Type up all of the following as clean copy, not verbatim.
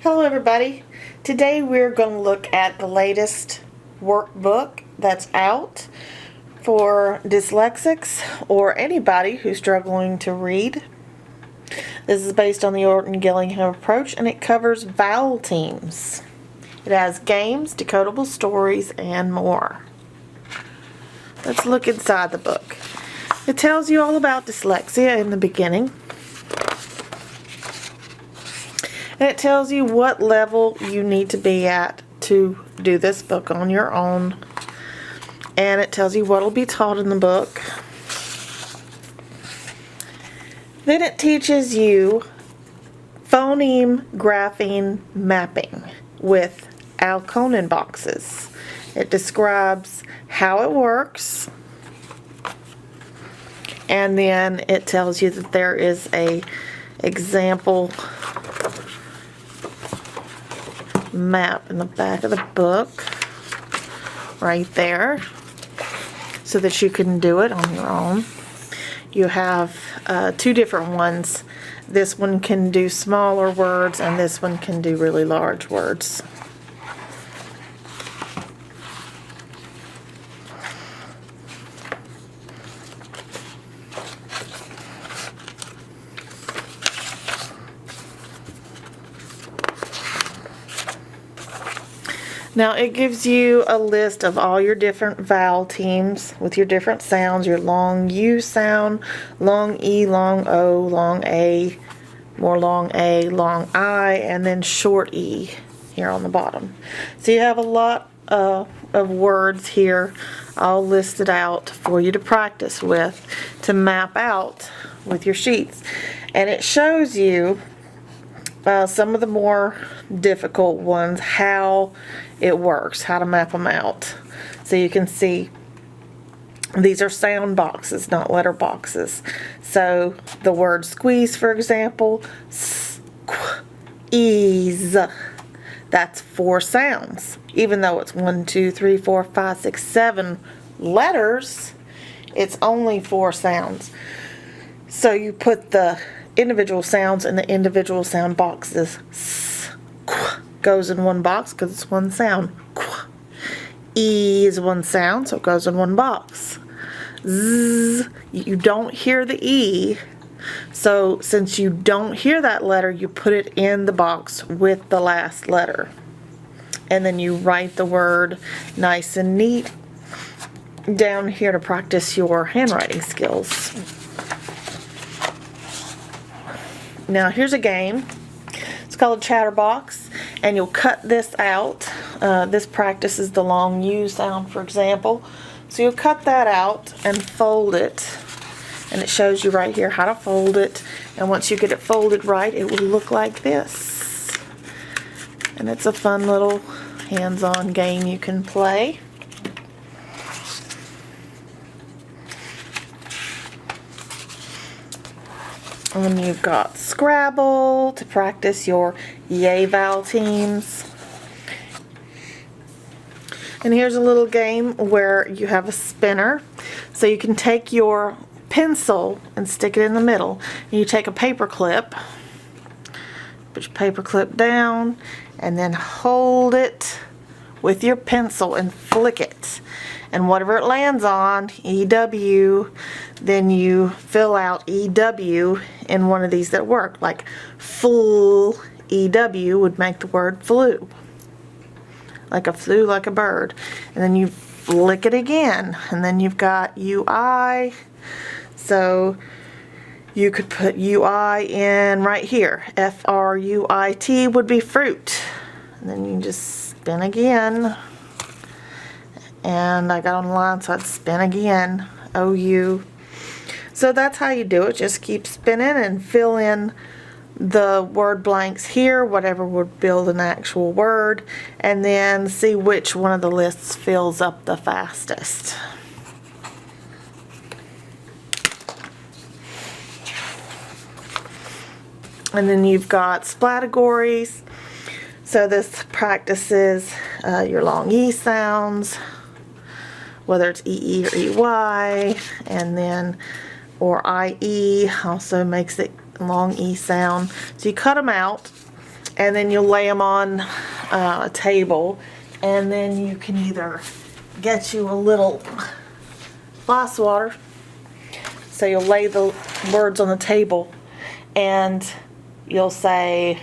Hello everybody. Today we're going to look at the latest workbook that's out for dyslexics or anybody who's struggling to read. This is based on the Orton Gillingham approach and it covers vowel teams. It has games, decodable stories, and more. Let's look inside the book. It tells you all about dyslexia in the beginning. And it tells you what level you need to be at to do this book on your own. And it tells you what will be taught in the book. Then it teaches you phoneme grapheme mapping with Alconin boxes. It describes how it works. And then it tells you that there is a example map in the back of the book right there so that you can do it on your own. You have two different ones. This one can do smaller words and this one can do really large words. Now it gives you a list of all your different vowel teams with your different sounds, your long U sound, long E, long O, long A, more long A, long I, and then short E here on the bottom. So you have a lot of words here all listed out for you to practice with, to map out with your sheets. And it shows you some of the more difficult ones, how it works, how to map them out. So you can see these are sound boxes, not letter boxes. So the word squeeze, for example, squeeze, that's 4 sounds. Even though it's 1, 2, 3, 4, 5, 6, 7 letters, it's only 4 sounds. So you put the individual sounds in the individual sound boxes. Goes in one box because it's one sound. E is one sound, so it goes in one box. Z, you don't hear the E, so since you don't hear that letter, you put it in the box with the last letter. And then you write the word nice and neat down here to practice your handwriting skills. Now here's a game. It's called Chatterbox, and you'll cut this out. This practices the long U sound, for example. So you'll cut that out and fold it, and it shows you right here how to fold it. And once you get it folded right, it will look like this. And it's a fun little hands-on game you can play. And then you've got Scrabble to practice your yay vowel teams. And here's a little game where you have a spinner. So you can take your pencil and stick it in the middle. And you take a paper clip, put your paper clip down, and then hold it with your pencil and flick it. And whatever it lands on, EW, then you fill out EW in one of these that work. Like full EW would make the word flew. Like a flew like a bird. And then you flick it again. And then you've got UI. So you could put UI in right here. FRUIT would be fruit. And then you just spin again. And I got on the line, so I'd spin again. OU. So that's how you do it. Just keep spinning and fill in the word blanks here, whatever would build an actual word, and then see which one of the lists fills up the fastest. And then you've got splategories. So this practices your long E sounds, whether it's EE or EY, and then, or IE also makes it long E sound. So you cut them out and then you'll lay them on a table, and then you can either get you a little glass water. So you'll lay the words on the table, and you'll say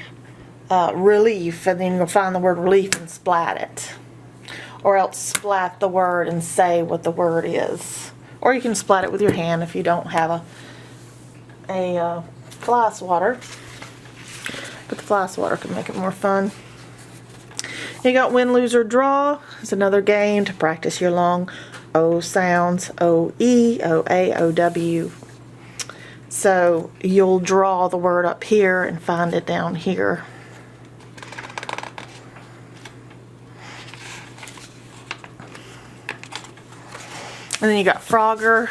relief, and then you'll find the word relief and splat it. Or else splat the word and say what the word is. Or you can splat it with your hand if you don't have a glass water. But the glass water can make it more fun. You got win, lose, or draw. It's another game to practice your long O sounds. O-E, O-A, O-W. So you'll draw the word up here and find it down here. And then you got Frogger.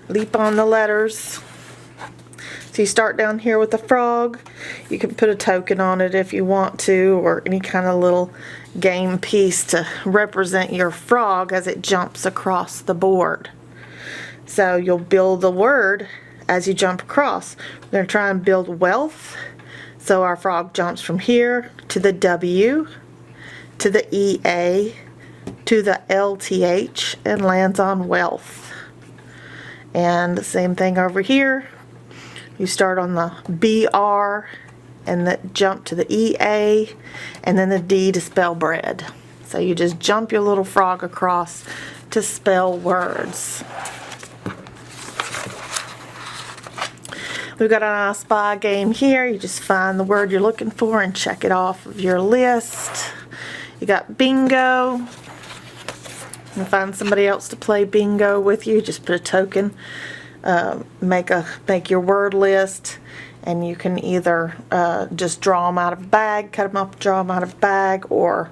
Leap on the letters. So you start down here with the frog. You can put a token on it if you want to, or any kind of little game piece to represent your frog as it jumps across the board. So you'll build the word as you jump across. We're going to try and build wealth. So our frog jumps from here to the W, to the EA, to the LTH, and lands on wealth. And the same thing over here. You start on the BR and then jump to the EA and then the D to spell bread. So you just jump your little frog across to spell words. We've got an I Spy game here. You just find the word you're looking for and check it off of your list. You got bingo. You find somebody else to play bingo with you. Just put a token. Make your word list, and you can either just draw them out of a bag, cut them up, draw them out of a bag, or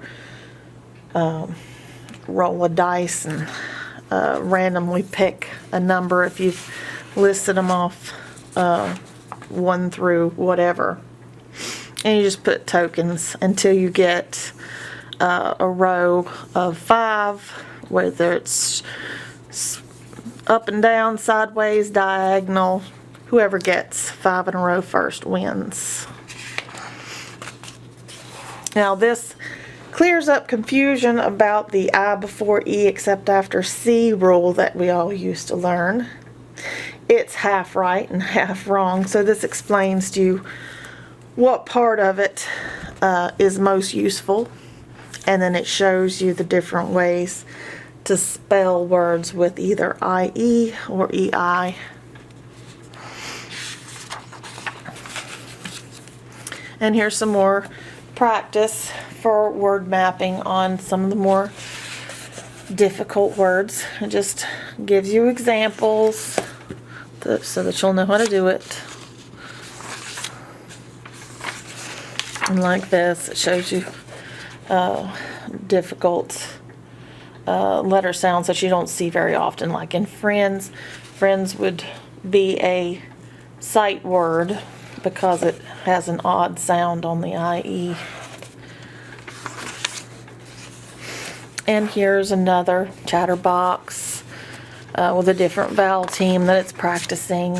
roll a dice and randomly pick a number if you've listed them off 1 through whatever. And you just put tokens until you get a row of 5, whether it's up and down, sideways, diagonal. Whoever gets 5 in a row first wins. Now this clears up confusion about the I before E except after C rule that we all used to learn. It's half right and half wrong, so this explains to you what part of it is most useful, and then it shows you the different ways to spell words with either IE or EI. And here's some more practice for word mapping on some of the more difficult words. It just gives you examples so that you'll know how to do it. And like this, it shows you difficult letter sounds that you don't see very often. Like in friends, friends would be a sight word because it has an odd sound on the IE. And here's another chatterbox with a different vowel team that it's practicing.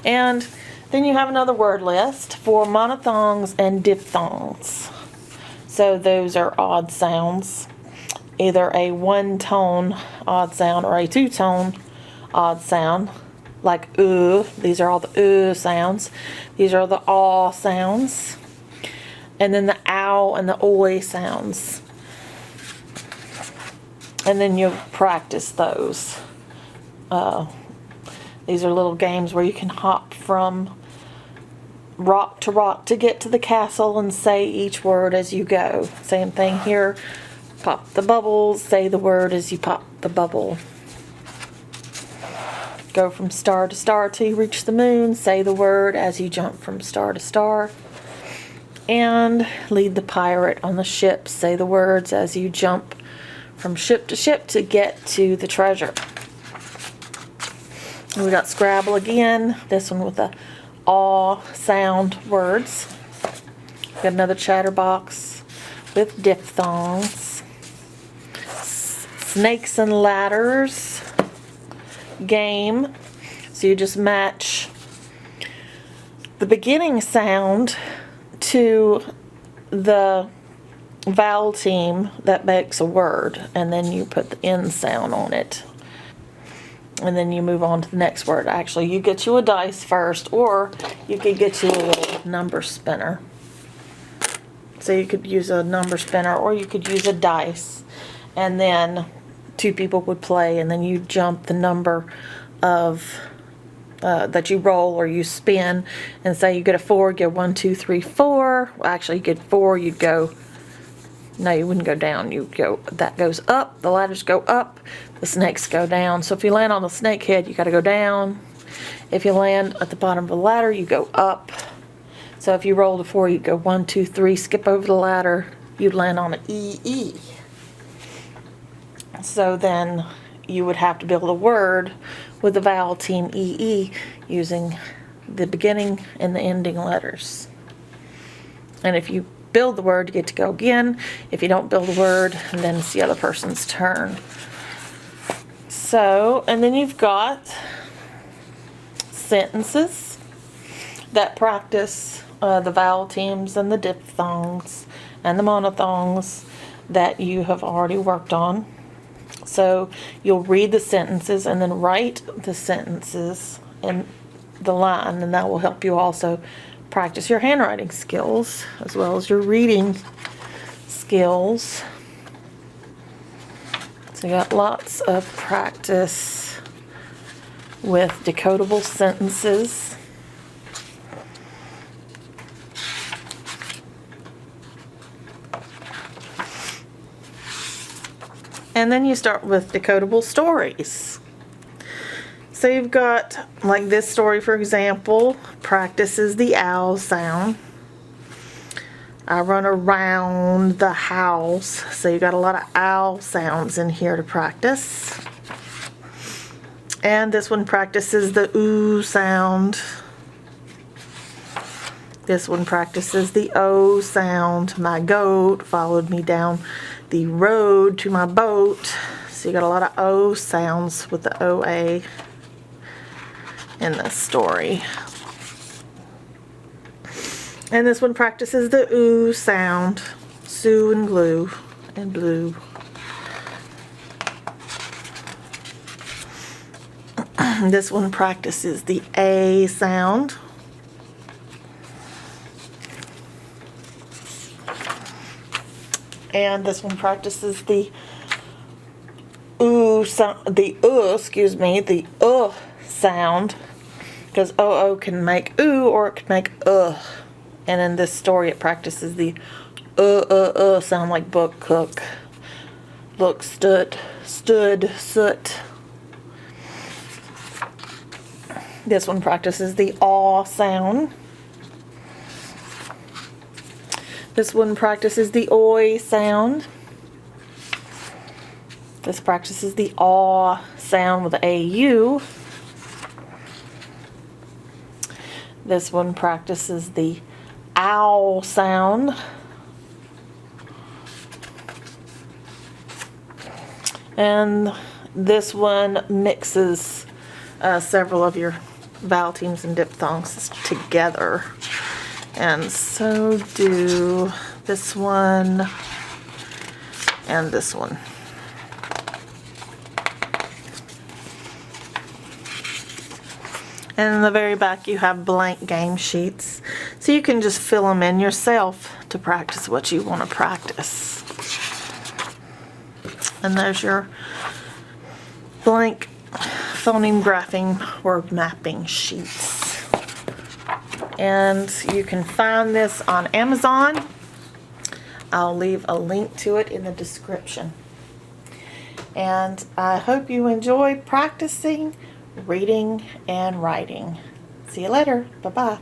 And then you have another word list for monophthongs and diphthongs. So those are odd sounds, either a 1-tone odd sound or a 2-tone odd sound, like these are all the sounds. These are the aw sounds. And then the ow and the oi sounds. And then you'll practice those. These are little games where you can hop from rock to get to the castle and say each word as you go. Same thing here. Pop the bubbles, say the word as you pop the bubble. Go from star to star till you reach the moon. Say the word as you jump from star to star. And lead the pirate on the ship. Say the words as you jump from ship to get to the treasure. And we got Scrabble again. This one with the aw sound words. Got another chatterbox with diphthongs. Snakes and ladders game. So you just match the beginning sound to the vowel team that makes a word, and then you put the end sound on it. And then you move on to the next word. Actually, you get you a dice first, or you could get you a little number spinner. So you could use a number spinner, or you could use a dice. And then two people would play, and then you jump the number of that you roll or you spin. And say you get a 4, you go 1, 2, 3, 4. Well, actually, you get 4, you'd go. No, you wouldn't go down. You go. That goes up. The ladders go up. The snakes go down. So if you land on the snake head, you got to go down. If you land at the bottom of the ladder, you go up. So if you rolled a 4, you'd go 1, 2, 3, skip over the ladder. You'd land on an E. So then you would have to build a word with the vowel team EE using the beginning and the ending letters. And if you build the word, you get to go again. If you don't build the word, then it's the other person's turn. So, and then you've got sentences that practice the vowel teams and the diphthongs and the monophthongs that you have already worked on. So you'll read the sentences and then write the sentences in the line, and that will help you also practice your handwriting skills as well as your reading skills. So you got lots of practice with decodable sentences. And then you start with decodable stories. So you've got, like this story for example, practices the owl sound. I run around the house. So you got a lot of owl sounds in here to practice. And this one practices the ooh sound. This one practices the O sound. My goat followed me down the road to my boat. So you got a lot of O sounds with the OA in this story. And this one practices the ooh sound. Sue and glue and blue. This one practices the A sound. And this one practices the ooh sound, the sound, because O can make ooh or it can make And in this story it practices the sound, like book, cook, look, stood, soot. This one practices the aw sound. This one practices the oi sound. This practices the aw sound with the AU. This one practices the ow sound. And this one mixes several of your vowel teams and diphthongs together. And so do this one and this one. And in the very back you have blank game sheets, so you can just fill them in yourself to practice what you want to practice. And there's your blank phoneme graphing word mapping sheets. And you can find this on Amazon. I'll leave a link to it in the description. And I hope you enjoy practicing reading and writing. See you later. Bye-bye.